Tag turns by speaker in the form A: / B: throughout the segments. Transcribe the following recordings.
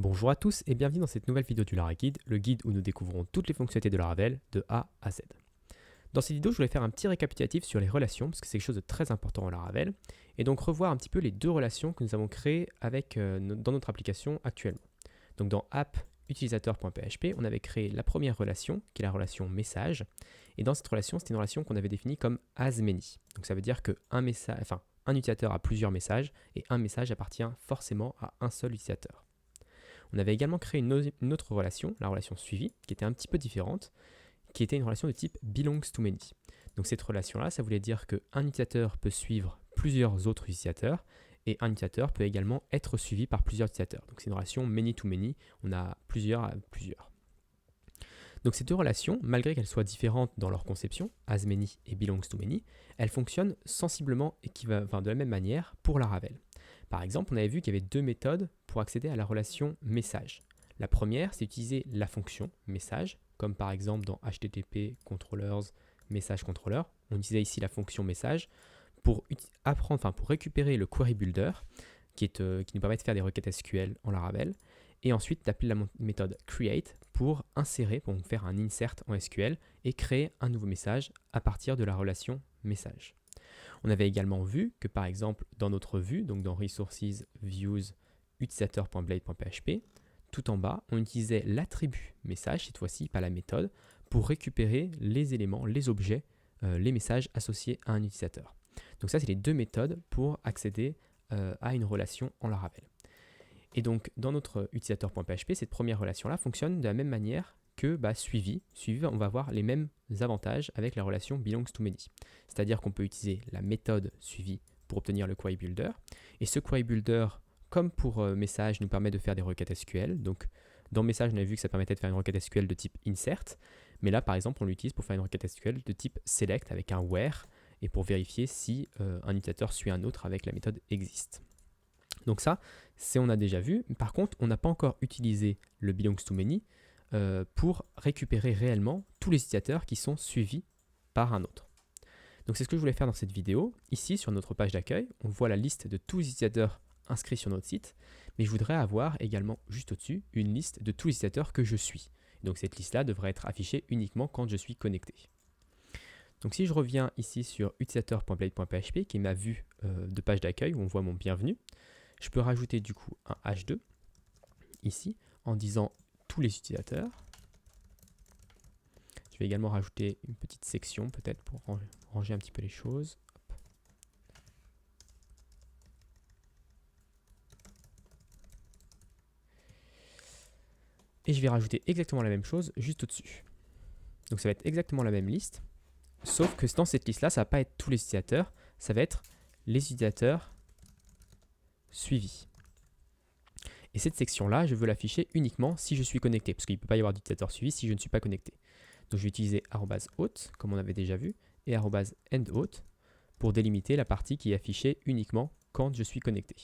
A: Bonjour à tous et bienvenue dans cette nouvelle vidéo du Laravel Guide, le guide où nous découvrons toutes les fonctionnalités de Laravel de A à Z. Dans cette vidéo, je voulais faire un petit récapitulatif sur les relations, parce que c'est quelque chose de très important en Laravel, et donc revoir un petit peu les deux relations que nous avons créées dans notre application actuellement. Donc dans app utilisateur.php, on avait créé la première relation, qui est la relation message, et dans cette relation, c'était une relation qu'on avait définie comme as many. Donc ça veut dire qu'un utilisateur a plusieurs messages, et un message appartient forcément à un seul utilisateur. On avait également créé une autre relation, la relation suivie, qui était un petit peu différente, qui était une relation de type belongs to many. Donc cette relation-là, ça voulait dire qu'un utilisateur peut suivre plusieurs autres utilisateurs, et un utilisateur peut également être suivi par plusieurs utilisateurs. Donc c'est une relation many to many, on a plusieurs à plusieurs. Donc ces deux relations, malgré qu'elles soient différentes dans leur conception, as many et belongs to many, elles fonctionnent sensiblement de la même manière pour Laravel. Par exemple, on avait vu qu'il y avait deux méthodes pour accéder à la relation message. La première, c'est utiliser la fonction message, comme par exemple dans HTTP controllers message controller. On utilisait ici la fonction message pour récupérer le query builder qui nous permet de faire des requêtes SQL en Laravel, et ensuite d'appeler la méthode create pour faire un insert en SQL et créer un nouveau message à partir de la relation message. On avait également vu que par exemple dans notre vue, donc dans Resources, Views, utilisateur.blade.php, tout en bas, on utilisait l'attribut message, cette fois-ci pas la méthode, pour récupérer les éléments, les objets, les messages associés à un utilisateur. Donc ça, c'est les deux méthodes pour accéder à une relation en Laravel. Et donc dans notre utilisateur.php, cette première relation-là fonctionne de la même manière que suivi. Suivi, on va avoir les mêmes avantages avec la relation belongs to many. C'est-à-dire qu'on peut utiliser la méthode suivi pour obtenir le query builder. Et ce query builder, comme pour message, nous permet de faire des requêtes SQL. Donc dans message, on avait vu que ça permettait de faire une requête SQL de type insert. Mais là, par exemple, on l'utilise pour faire une requête SQL de type select avec un where et pour vérifier si un utilisateur suit un autre avec la méthode exist. Donc ça, on a déjà vu. Par contre, on n'a pas encore utilisé le belongs to many pour récupérer réellement tous les utilisateurs qui sont suivis par un autre. Donc c'est ce que je voulais faire dans cette vidéo. Ici, sur notre page d'accueil, on voit la liste de tous les utilisateurs inscrits sur notre site, mais je voudrais avoir également juste au-dessus une liste de tous les utilisateurs que je suis. Donc cette liste-là devrait être affichée uniquement quand je suis connecté. Donc si je reviens ici sur utilisateur.blade.php, qui est ma vue de page d'accueil où on voit mon bienvenu, je peux rajouter du coup un H2 ici en disant tous les utilisateurs. Je vais également rajouter une petite section peut-être pour ranger un petit peu les choses. Hop. Et je vais rajouter exactement la même chose juste au-dessus. Donc ça va être exactement la même liste, sauf que dans cette liste-là, ça ne va pas être tous les utilisateurs, ça va être les utilisateurs suivis. Et cette section-là, je veux l'afficher uniquement si je suis connecté, parce qu'il ne peut pas y avoir d'utilisateur suivi si je ne suis pas connecté. Donc je vais utiliser @auth, comme on avait déjà vu, et @endauth pour délimiter la partie qui est affichée uniquement quand je suis connecté.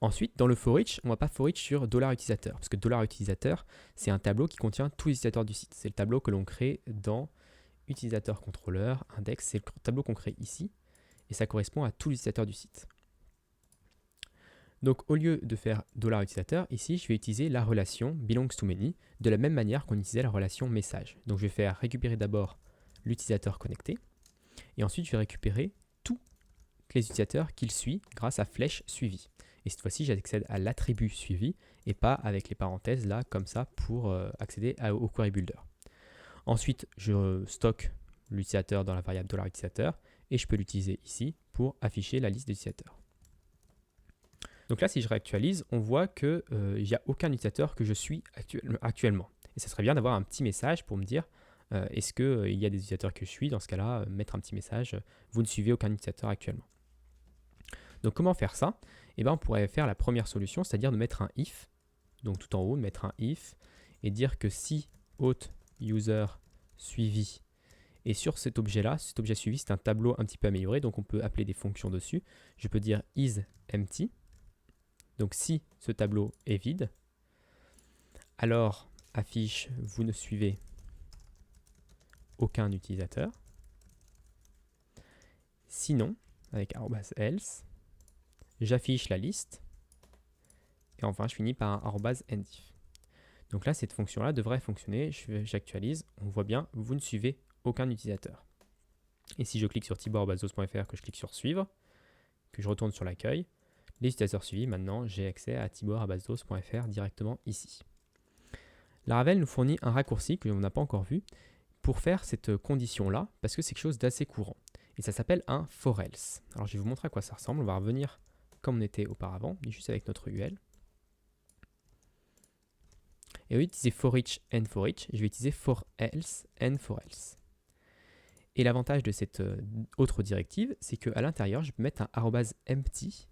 A: Ensuite, dans le for each, on ne va pas for each sur $utilisateur, parce que $utilisateur, c'est un tableau qui contient tous les utilisateurs du site. C'est le tableau que l'on crée dans utilisateur controller, index, c'est le tableau qu'on crée ici, et ça correspond à tous les utilisateurs du site. Donc au lieu de faire $utilisateur, ici je vais utiliser la relation belongs to many de la même manière qu'on utilisait la relation message. Donc je vais faire récupérer d'abord l'utilisateur connecté et ensuite je vais récupérer tous les utilisateurs qu'il suit grâce à flèche suivi. Et cette fois-ci j'accède à l'attribut suivi et pas avec les parenthèses là comme ça pour accéder au query builder. Ensuite je stocke l'utilisateur dans la variable $utilisateur et je peux l'utiliser ici pour afficher la liste d'utilisateurs. Donc là, si je réactualise, on voit qu'il n'y a aucun utilisateur que je suis actuellement. Et ça serait bien d'avoir un petit message pour me dire est-ce qu'il y a des utilisateurs que je suis. Dans ce cas-là, mettre un petit message, vous ne suivez aucun utilisateur actuellement. Donc comment faire ça? Eh bien, on pourrait faire la première solution, c'est-à-dire de mettre un if, donc tout en haut, de mettre un if, et dire que si auth user suivi, et sur cet objet-là, cet objet suivi, c'est un tableau un petit peu amélioré, donc on peut appeler des fonctions dessus. Je peux dire isEmpty. Donc si ce tableau est vide, alors affiche vous ne suivez aucun utilisateur. Sinon, avec @else, j'affiche la liste et enfin je finis par un @ndif. Donc là, cette fonction-là devrait fonctionner. J'actualise, on voit bien, vous ne suivez aucun utilisateur. Et si je clique sur tibor@zos.fr, que je clique sur suivre, que je retourne sur l'accueil, les utilisateurs suivis, maintenant j'ai accès à tibor@zos.fr directement ici. Laravel nous fournit un raccourci que l'on n'a pas encore vu pour faire cette condition-là, parce que c'est quelque chose d'assez courant. Et ça s'appelle un for else. Alors je vais vous montrer à quoi ça ressemble. On va revenir comme on était auparavant, juste avec notre UL. Et au lieu d'utiliser for each and for each, je vais utiliser for else and for else. Et l'avantage de cette autre directive, c'est qu'à l'intérieur, je peux mettre un @empty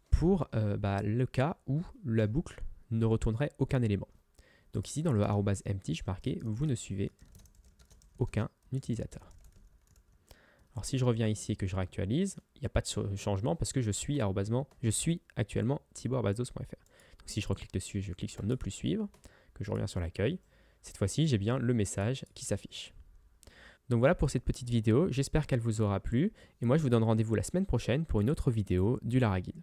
A: pour le cas où la boucle ne retournerait aucun élément. Donc ici, dans le @empty, je marquais « Vous ne suivez aucun utilisateur ». Alors si je reviens ici et que je réactualise, il n'y a pas de changement parce que je suis actuellement tibor@zos.fr. Donc si je reclique dessus et je clique sur ne plus suivre, que je reviens sur l'accueil, cette fois-ci j'ai bien le message qui s'affiche. Donc voilà pour cette petite vidéo, j'espère qu'elle vous aura plu et moi je vous donne rendez-vous la semaine prochaine pour une autre vidéo du Laraguide.